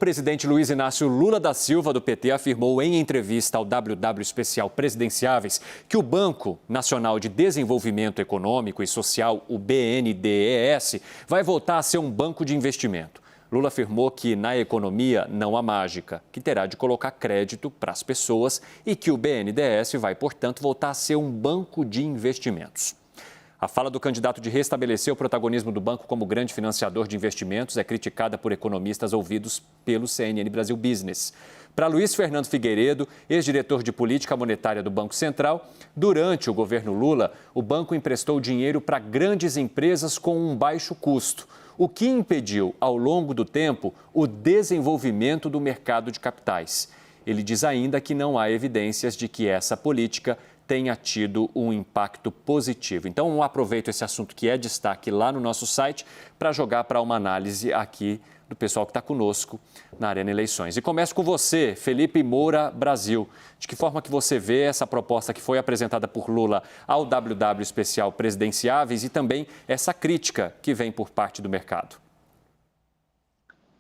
presidente Luiz Inácio Lula da Silva, do PT, afirmou em entrevista ao WW Especial Presidenciáveis que o Banco Nacional de Desenvolvimento Econômico e Social, o BNDES, vai voltar a ser um banco de investimento. Lula afirmou que na economia não há mágica, que terá de colocar crédito para as pessoas e que o BNDES vai, portanto, voltar a ser um banco de investimentos. A fala do candidato de restabelecer o protagonismo do banco como grande financiador de investimentos é criticada por economistas ouvidos pelo CNN Brasil Business. Para Luiz Fernando Figueiredo, ex-diretor de política monetária do Banco Central, durante o governo Lula, o banco emprestou dinheiro para grandes empresas com um baixo custo, o que impediu, ao longo do tempo, o desenvolvimento do mercado de capitais. Ele diz ainda que não há evidências de que essa política tenha tido um impacto positivo. Então, eu aproveito esse assunto que é destaque lá no nosso site para jogar para uma análise aqui do pessoal que está conosco na Arena Eleições. E começo com você, Felipe Moura Brasil. De que forma que você vê essa proposta que foi apresentada por Lula ao WW Especial Presidenciáveis e também essa crítica que vem por parte do mercado?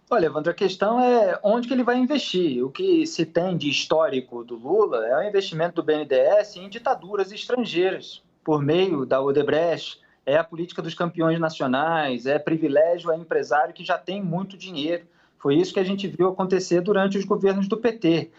Olha, Evandro, a questão é onde que ele vai investir. O que se tem de histórico do Lula é o investimento do BNDES em ditaduras estrangeiras, por meio da Odebrecht, é a política dos campeões nacionais, é privilégio a empresário que já tem muito dinheiro. Foi isso que a gente viu acontecer durante os governos do PT.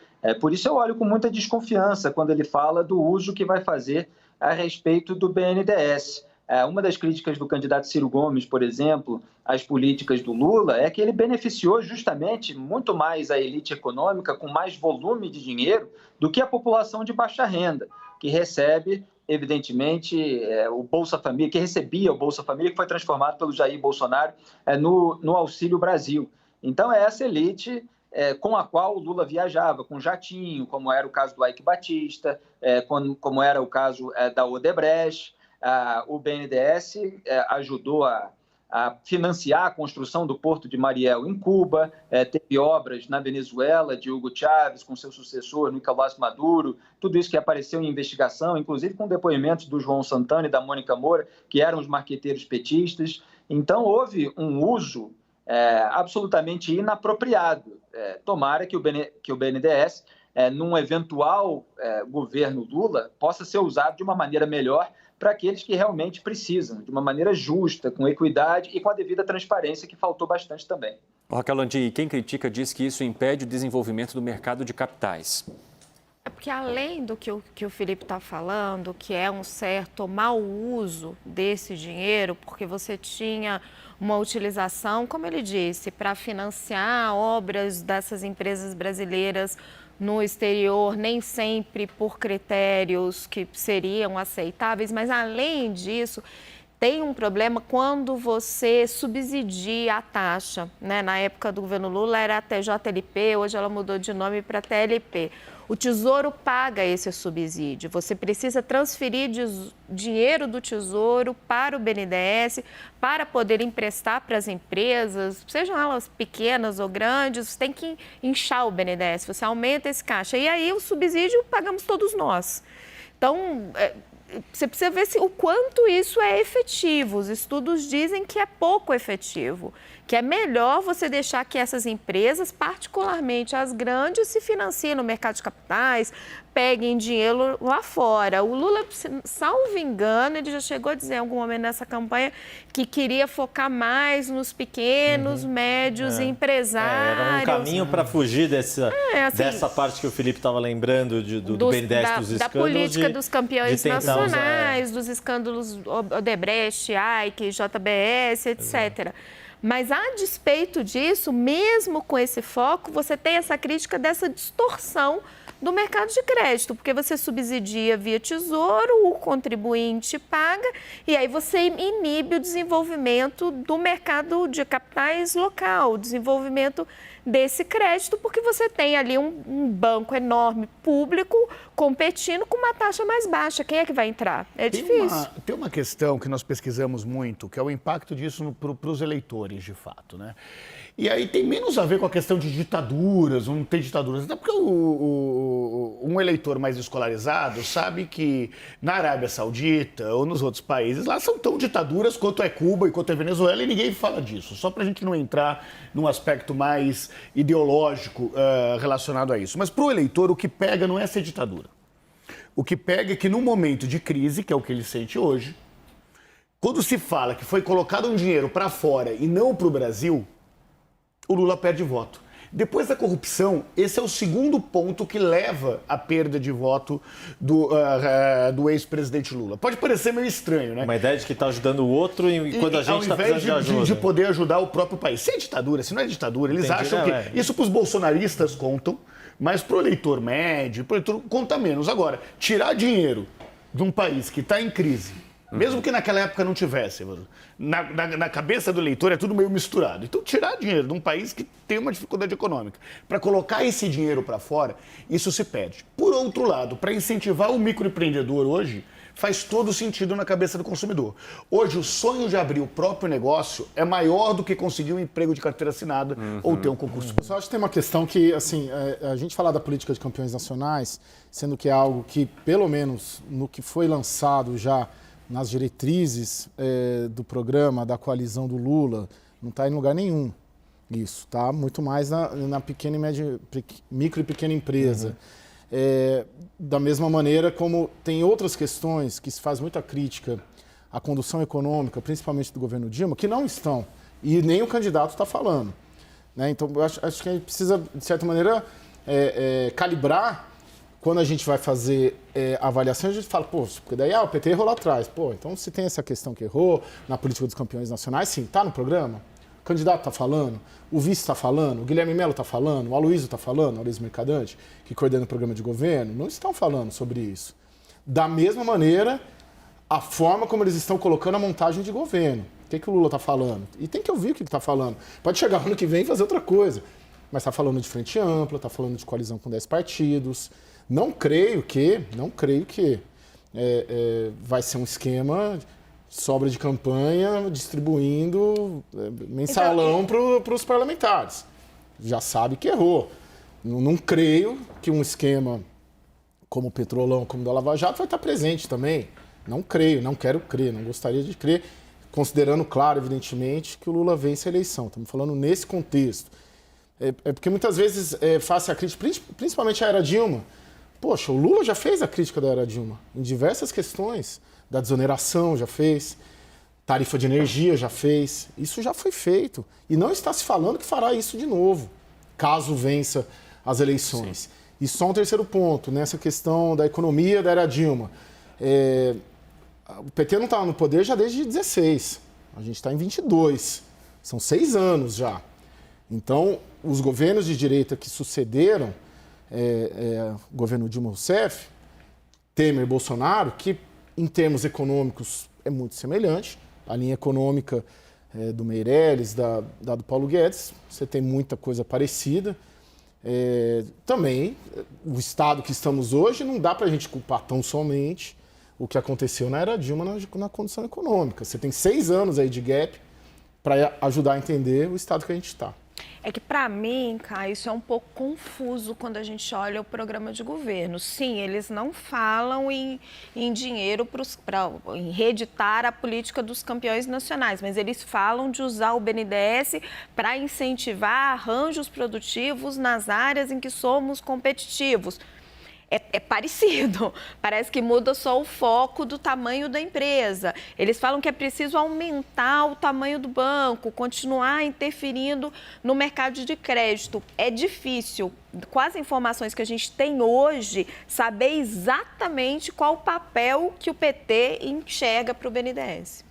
Por isso eu olho com muita desconfiança quando ele fala do uso que vai fazer a respeito do BNDES. Uma das críticas do candidato Ciro Gomes, por exemplo, às políticas do Lula, é que ele beneficiou justamente muito mais a elite econômica com mais volume de dinheiro do que a população de baixa renda, que recebe, evidentemente, o Bolsa Família, que recebia o Bolsa Família, que foi transformado pelo Jair Bolsonaro no Auxílio Brasil. Então, é essa elite com a qual o Lula viajava, com jatinho, como era o caso do Eike Batista, como era o caso da Odebrecht. O BNDES ajudou a financiar a construção do Porto de Mariel em Cuba, teve obras na Venezuela de Hugo Chávez com seu sucessor Nicolás Maduro, tudo isso que apareceu em investigação, inclusive com depoimentos do João Santana e da Mônica Moura, que eram os marqueteiros petistas. Então, houve um uso absolutamente inapropriado. Tomara que o BNDES, num eventual governo Lula, possa ser usado de uma maneira melhor para aqueles que realmente precisam, de uma maneira justa, com equidade e com a devida transparência, que faltou bastante também. Raquel Landim, quem critica diz que isso impede o desenvolvimento do mercado de capitais. É porque além do que o Felipe está falando, que é um certo mau uso desse dinheiro, porque você tinha uma utilização, como ele disse, para financiar obras dessas empresas brasileiras no exterior, nem sempre por critérios que seriam aceitáveis, mas além disso, tem um problema quando você subsidia a taxa, né? Na época do governo Lula era a TJLP, hoje ela mudou de nome para TLP. O Tesouro paga esse subsídio, você precisa transferir dinheiro do Tesouro para o BNDES para poder emprestar para as empresas, sejam elas pequenas ou grandes, você tem que inchar o BNDES, você aumenta esse caixa e aí o subsídio pagamos todos nós. Então, você precisa ver o quanto isso é efetivo. Os estudos dizem que é pouco efetivo, que é melhor você deixar que essas empresas, particularmente as grandes, se financiem no mercado de capitais, peguem dinheiro lá fora. O Lula, salvo engano, ele já chegou a dizer em algum momento nessa campanha que queria focar mais nos pequenos, médios empresários. Era um caminho para fugir dessa parte que o Felipe estava lembrando do BNDES, dos escândalos. Da política dos campeões nacionais, dos escândalos Odebrecht, Eike, JBS, etc. Mas, a despeito disso, mesmo com esse foco, você tem essa crítica dessa distorção do mercado de crédito, porque você subsidia via Tesouro, o contribuinte paga, e aí você inibe o desenvolvimento do mercado de capitais local, o desenvolvimento desse crédito, porque você tem ali um banco enorme, público, competindo com uma taxa mais baixa. Quem é que vai entrar? É difícil. Tem uma questão que nós pesquisamos muito, que é o impacto disso para os eleitores, de fato, né? E aí tem menos a ver com a questão de ditaduras, não tem ditaduras, até porque um eleitor mais escolarizado sabe que na Arábia Saudita ou nos outros países, lá são tão ditaduras quanto é Cuba e quanto é Venezuela e ninguém fala disso. Só para a gente não entrar num aspecto mais ideológico relacionado a isso. Mas para o eleitor, o que pega não é essa ditadura. O que pega é que, num momento de crise, que é o que ele sente hoje, quando se fala que foi colocado um dinheiro para fora e não para o Brasil, o Lula perde voto. Depois da corrupção, esse é o segundo ponto que leva à perda de voto do ex-presidente Lula. Pode parecer meio estranho, né? Uma ideia de que está ajudando o outro e quando a gente está precisando de ajuda. De poder ajudar o próprio país. Se é ditadura, se não é ditadura, eles acham que... Isso para os bolsonaristas contam, mas para o eleitor médio, para o eleitor conta menos. Agora, tirar dinheiro de um país que está em crise, mesmo que naquela época não tivesse, na cabeça do eleitor é tudo meio misturado. Então, tirar dinheiro de um país que tem uma dificuldade econômica, para colocar esse dinheiro para fora, isso se perde. Por outro lado, para incentivar o microempreendedor hoje, faz todo sentido na cabeça do consumidor. Hoje, o sonho de abrir o próprio negócio é maior do que conseguir um emprego de carteira assinada ou ter um concurso. Eu só acho que tem uma questão que, assim, a gente falar da política de campeões nacionais, sendo que é algo que, pelo menos no que foi lançado já nas diretrizes do programa da coalizão do Lula, não está em lugar nenhum isso, tá? Muito mais na pequena e média, micro e pequena empresa. Da mesma maneira como tem outras questões que se faz muita crítica à condução econômica, principalmente do governo Dilma, que não estão, e nem o candidato está falando, né? Então, eu acho que a gente precisa, de certa maneira, calibrar. Quando a gente vai fazer a avaliação, a gente fala, pô, porque daí o PT errou lá atrás. Pô, então se tem essa questão que errou na política dos campeões nacionais, sim, está no programa. O candidato está falando, o vice está falando, o Guilherme Mello está falando, o Aloysio está falando, o Aloysio Mercadante, que coordena o programa de governo, não estão falando sobre isso. Da mesma maneira, a forma como eles estão colocando a montagem de governo. O que o Lula está falando? E tem que ouvir o que ele está falando. Pode chegar ano que vem e fazer outra coisa. Mas está falando de frente ampla, está falando de coalizão com 10 partidos. Não creio que vai ser um esquema sobra de campanha distribuindo mensalão para os parlamentares. Já sabe que errou. Não creio que um esquema como o Petrolão, como o da Lava Jato, vai estar presente também. Não creio, não quero crer, não gostaria de crer, considerando, claro, evidentemente, que o Lula vence a eleição. Estamos falando nesse contexto. É porque muitas vezes face a crítica, principalmente a era Dilma. Poxa, o Lula já fez a crítica da era Dilma em diversas questões, da desoneração já fez, tarifa de energia já fez, isso já foi feito. E não está se falando que fará isso de novo, caso vença as eleições. Sim. E só um terceiro ponto, nessa questão da economia da era Dilma. O PT não está no poder já desde 16, a gente está em 22, são 6 anos já. Então, os governos de direita que sucederam, governo Dilma Rousseff, Temer e Bolsonaro, que em termos econômicos é muito semelhante. A linha econômica do Meirelles, da do Paulo Guedes, você tem muita coisa parecida. Também, o estado que estamos hoje, não dá para a gente culpar tão somente o que aconteceu na era Dilma na condição econômica. Você tem 6 anos aí de gap para ajudar a entender o estado que a gente está. É que, para mim, Caio, isso é um pouco confuso quando a gente olha o programa de governo. Sim, eles não falam em dinheiro em reeditar a política dos campeões nacionais, mas eles falam de usar o BNDES para incentivar arranjos produtivos nas áreas em que somos competitivos. É parecido, parece que muda só o foco do tamanho da empresa. Eles falam que é preciso aumentar o tamanho do banco, continuar interferindo no mercado de crédito. É difícil, com as informações que a gente tem hoje, saber exatamente qual o papel que o PT enxerga para o BNDES.